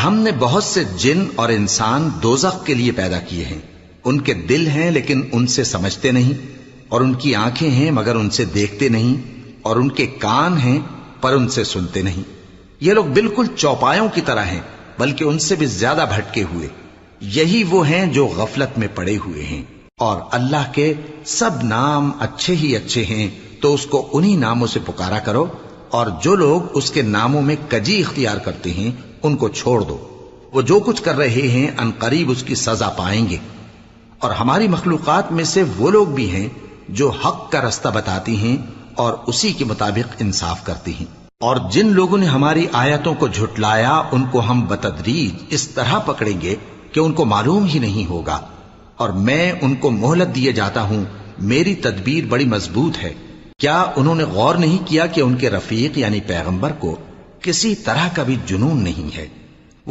ہم نے بہت سے جن اور انسان دوزخ کے لیے پیدا کیے ہیں، ان کے دل ہیں لیکن ان سے سمجھتے نہیں، اور ان کی آنکھیں ہیں مگر ان سے دیکھتے نہیں، اور ان کے کان ہیں پر ان سے سنتے نہیں۔ یہ لوگ بالکل چوپایوں کی طرح ہیں، بلکہ ان سے بھی زیادہ بھٹکے ہوئے۔ یہی وہ ہیں جو غفلت میں پڑے ہوئے ہیں۔ اور اللہ کے سب نام اچھے ہی اچھے ہیں، تو اس کو انہی ناموں سے پکارا کرو، اور جو لوگ اس کے ناموں میں کجی اختیار کرتے ہیں ان کو چھوڑ دو۔ وہ جو کچھ کر رہے ہیں ان قریب اس کی سزا پائیں گے۔ اور ہماری مخلوقات میں سے وہ لوگ بھی ہیں جو حق کا رستہ بتاتی ہیں اور اسی کے مطابق انصاف کرتی ہیں، اور جن لوگوں نے ہماری آیتوں کو جھٹلایا ان کو ہم بتدریج اس طرح پکڑیں گے کہ ان کو معلوم ہی نہیں ہوگا، اور میں ان کو مہلت دیے جاتا ہوں، میری تدبیر بڑی مضبوط ہے۔ کیا انہوں نے غور نہیں کیا کہ ان کے رفیق یعنی پیغمبر کو کسی طرح کا بھی جنون نہیں ہے؟